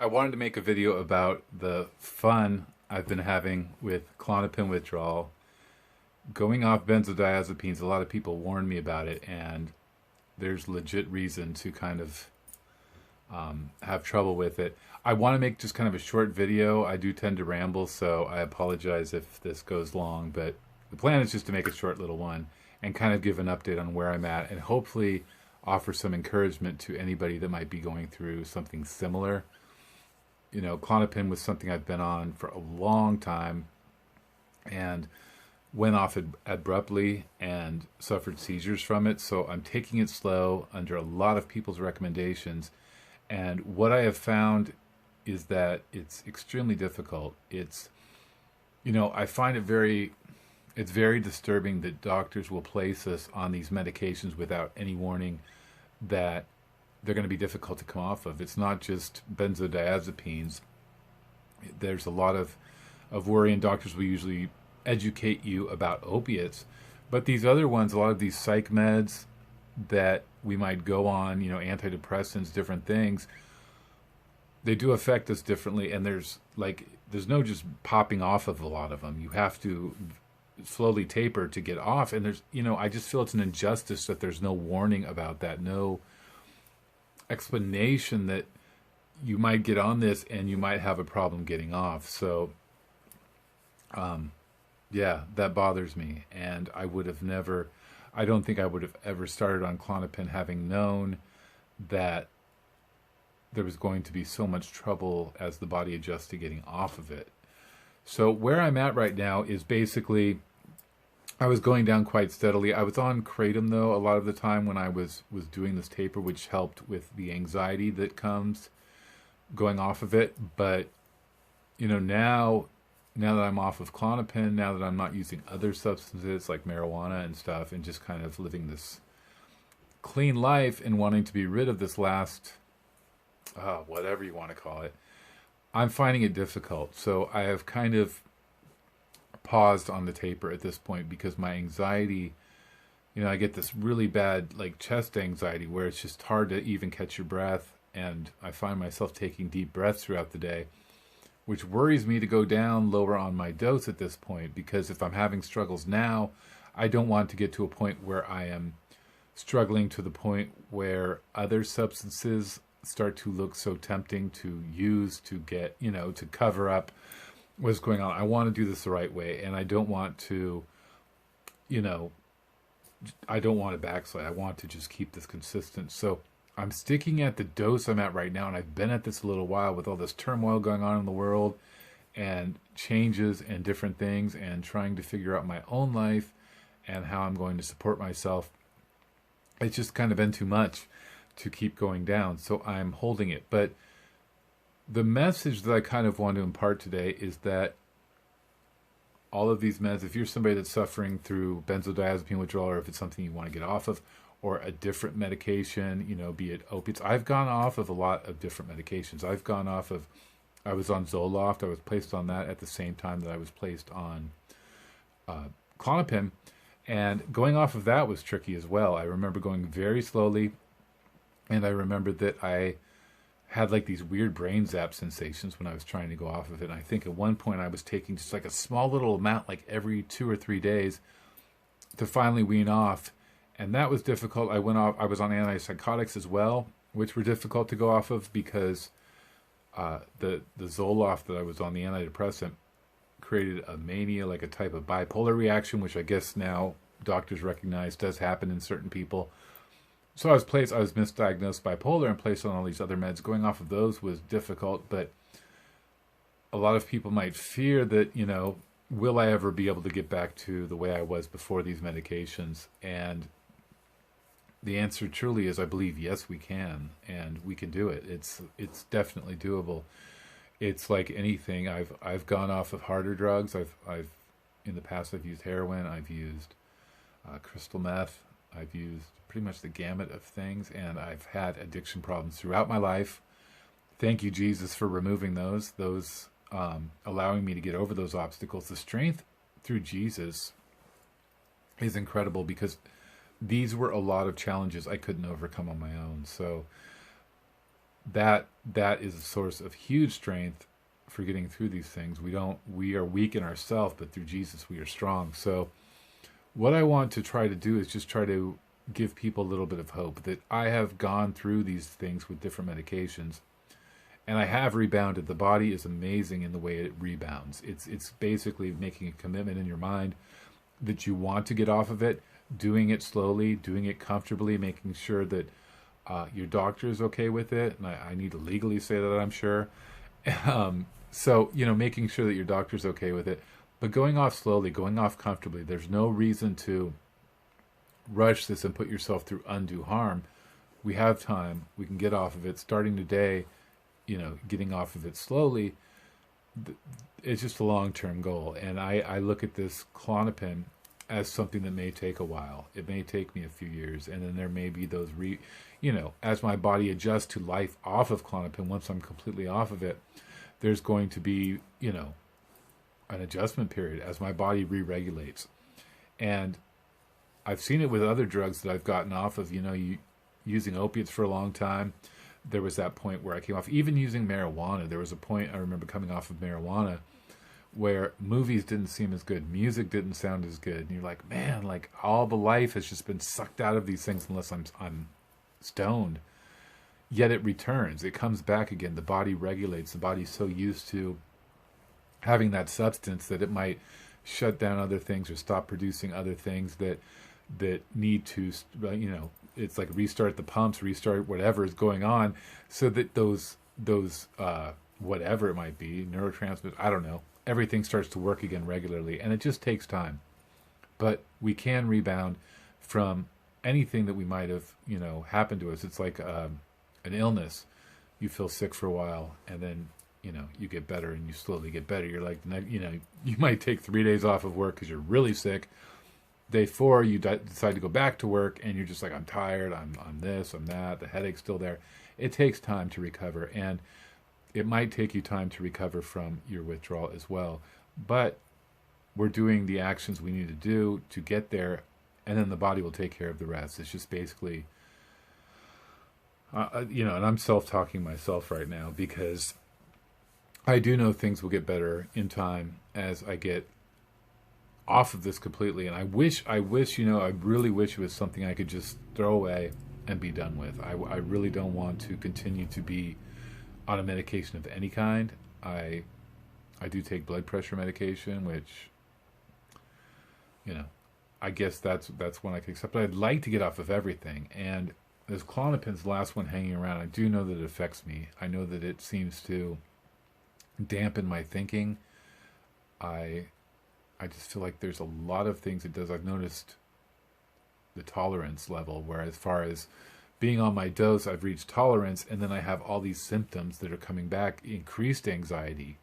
I wanted to make a video about the fun I've been having with Klonopin withdrawal. Going off benzodiazepines, a lot of people warned me about it, and there's legit reason to kind of have trouble with it. I want to make just kind of a short video. I do tend to ramble, so I apologize if this goes long, but the plan is just to make a short little one and kind of give an update on where I'm at and hopefully offer some encouragement to anybody that might be going through something similar. You know, Klonopin was something I've been on for a long time and went off abruptly and suffered seizures from it. So I'm taking it slow under a lot of people's recommendations. And what I have found is that it's extremely difficult. I find it's very disturbing that doctors will place us on these medications without any warning that they're going to be difficult to come off of. It's not just benzodiazepines. There's a lot of worry, and doctors will usually educate you about opiates. But these other ones, a lot of these psych meds that we might go on, antidepressants, different things, they do affect us differently. And there's no just popping off of a lot of them. You have to slowly taper to get off. And I just feel it's an injustice that there's no warning about that, no explanation that you might get on this and you might have a problem getting off. So, yeah, that bothers me. And I don't think I would have ever started on Klonopin having known that there was going to be so much trouble as the body adjusts to getting off of it. So where I'm at right now is basically, I was going down quite steadily. I was on kratom, though, a lot of the time when I was doing this taper, which helped with the anxiety that comes going off of it. But, now that I'm off of Klonopin, now that I'm not using other substances like marijuana and stuff, and just kind of living this clean life and wanting to be rid of this last, whatever you want to call it, I'm finding it difficult. So I have kind of paused on the taper at this point because my anxiety, I get this really bad chest anxiety where it's just hard to even catch your breath, and I find myself taking deep breaths throughout the day, which worries me to go down lower on my dose at this point, because if I'm having struggles now, I don't want to get to a point where I am struggling to the point where other substances start to look so tempting to use to get, to cover up what's going on. I want to do this the right way, and I don't want to, I don't want to backslide. I want to just keep this consistent. So I'm sticking at the dose I'm at right now, and I've been at this a little while with all this turmoil going on in the world and changes and different things, and trying to figure out my own life and how I'm going to support myself. It's just kind of been too much to keep going down, so I'm holding it. But the message that I kind of want to impart today is that all of these meds, if you're somebody that's suffering through benzodiazepine withdrawal, or if it's something you want to get off of, or a different medication, be it opiates. I've gone off of a lot of different medications. I was on Zoloft. I was placed on that at the same time that I was placed on Klonopin. And going off of that was tricky as well. I remember going very slowly, and I remember that I had these weird brain zap sensations when I was trying to go off of it. And I think at one point I was taking just a small little amount every 2 or 3 days to finally wean off. And that was difficult. I was on antipsychotics as well, which were difficult to go off of because the Zoloft that I was on, the antidepressant, created a mania, a type of bipolar reaction, which I guess now doctors recognize does happen in certain people. So I was misdiagnosed bipolar and placed on all these other meds. Going off of those was difficult, but a lot of people might fear that, will I ever be able to get back to the way I was before these medications? And the answer truly is, I believe, yes, we can, and we can do it. It's definitely doable. It's like anything. I've gone off of harder drugs. I've in the past I've used heroin. I've used crystal meth. I've used pretty much the gamut of things, and I've had addiction problems throughout my life. Thank you, Jesus, for removing those, allowing me to get over those obstacles. The strength through Jesus is incredible, because these were a lot of challenges I couldn't overcome on my own. So that is a source of huge strength for getting through these things. We are weak in ourselves, but through Jesus we are strong. So what I want to try to do is just try to give people a little bit of hope that I have gone through these things with different medications, and I have rebounded. The body is amazing in the way it rebounds. It's basically making a commitment in your mind that you want to get off of it, doing it slowly, doing it comfortably, making sure that your doctor is okay with it. And I need to legally say that, I'm sure. So, making sure that your doctor's okay with it, but going off slowly, going off comfortably. There's no reason to rush this and put yourself through undue harm. We have time. We can get off of it starting today, getting off of it slowly. It's just a long-term goal. And I look at this Klonopin as something that may take a while. It may take me a few years. And then there may be those, as my body adjusts to life off of Klonopin, once I'm completely off of it, there's going to be, an adjustment period as my body re-regulates. And I've seen it with other drugs that I've gotten off of, using opiates for a long time. There was that point where I came off, even using marijuana. There was a point I remember coming off of marijuana where movies didn't seem as good. Music didn't sound as good. And you're like, man, like all the life has just been sucked out of these things unless I'm stoned. Yet it returns. It comes back again. The body regulates. The body's so used to having that substance that it might shut down other things or stop producing other things that need to, it's like restart the pumps, restart whatever is going on, so that those whatever it might be, neurotransmitters, I don't know, everything starts to work again regularly. And it just takes time. But we can rebound from anything that we might have, happened to us. It's like an illness. You feel sick for a while, and then you get better, and you slowly get better. You're like, you might take 3 days off of work because you're really sick. Day 4, you decide to go back to work, and you're just like, I'm tired, I'm this, I'm that, the headache's still there. It takes time to recover, and it might take you time to recover from your withdrawal as well. But we're doing the actions we need to do to get there, and then the body will take care of the rest. It's just basically, and I'm self-talking myself right now because I do know things will get better in time as I get off of this completely. And I wish, I really wish it was something I could just throw away and be done with. I really don't want to continue to be on a medication of any kind. I do take blood pressure medication, which, I guess that's one I can accept. But I'd like to get off of everything. And this Klonopin's the last one hanging around. I do know that it affects me. I know that it seems to dampen my thinking. I just feel like there's a lot of things it does. I've noticed the tolerance level, where as far as being on my dose, I've reached tolerance, and then I have all these symptoms that are coming back, increased anxiety,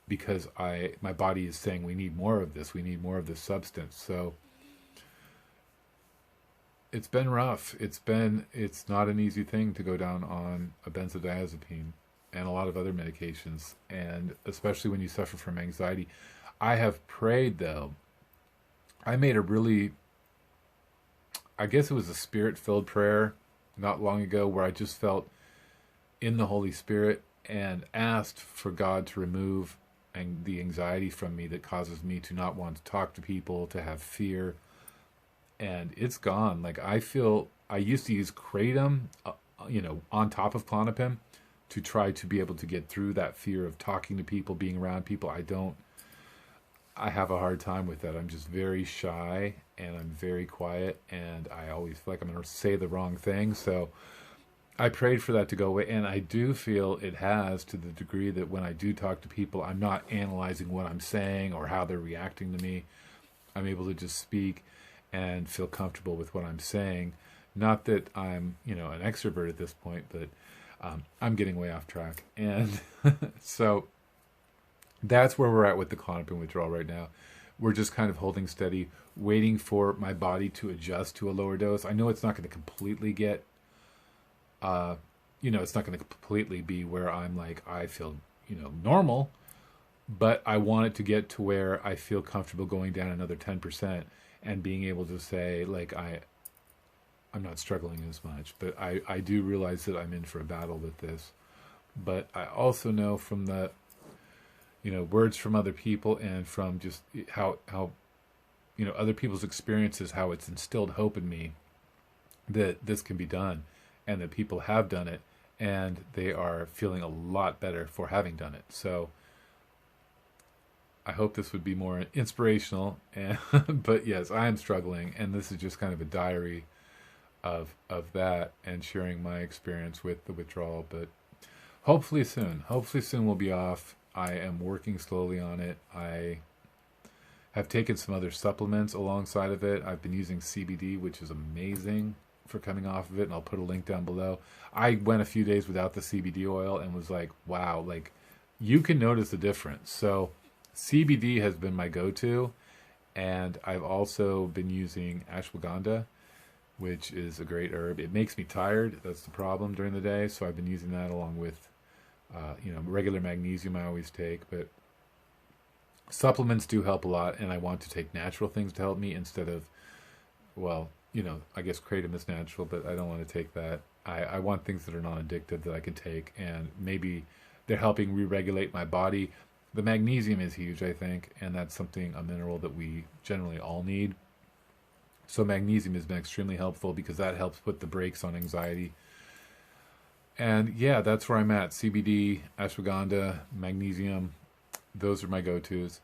because my body is saying we need more of this substance. So it's been rough. It's not an easy thing to go down on a benzodiazepine and a lot of other medications, and especially when you suffer from anxiety. I have prayed, though. I made I guess it was a spirit-filled prayer not long ago, where I just felt in the Holy Spirit and asked for God to remove the anxiety from me that causes me to not want to talk to people, to have fear. And it's gone. Like, I used to use Kratom, on top of Klonopin to try to be able to get through that fear of talking to people, being around people. I have a hard time with that. I'm just very shy, and I'm very quiet, and I always feel like I'm going to say the wrong thing. So I prayed for that to go away, and I do feel it has, to the degree that when I do talk to people, I'm not analyzing what I'm saying or how they're reacting to me. I'm able to just speak and feel comfortable with what I'm saying. Not that I'm, an extrovert at this point, but I'm getting way off track. And so that's where we're at with the Klonopin withdrawal right now. We're just kind of holding steady, waiting for my body to adjust to a lower dose. I know it's not going to completely get, it's not going to completely be where I'm like, I feel, normal, but I want it to get to where I feel comfortable going down another 10% and being able to say, like, I'm not struggling as much. But I do realize that I'm in for a battle with this. But I also know from the, words from other people and from just how other people's experiences, how it's instilled hope in me that this can be done, and that people have done it, and they are feeling a lot better for having done it. So I hope this would be more inspirational. And but yes, I am struggling, and this is just kind of a diary of that and sharing my experience with the withdrawal. But hopefully soon we'll be off. I am working slowly on it. I have taken some other supplements alongside of it. I've been using CBD, which is amazing for coming off of it, and I'll put a link down below. I went a few days without the CBD oil and was like, wow, like you can notice the difference. So CBD has been my go-to, and I've also been using ashwagandha, which is a great herb. It makes me tired. That's the problem during the day. So I've been using that along with, regular magnesium I always take. But supplements do help a lot, and I want to take natural things to help me instead of, I guess kratom is natural, but I don't want to take that. I want things that are non-addictive that I can take, and maybe they're helping re-regulate my body. The magnesium is huge, I think, and that's a mineral that we generally all need. So magnesium has been extremely helpful because that helps put the brakes on anxiety. And yeah, that's where I'm at. CBD, ashwagandha, magnesium, those are my go-tos.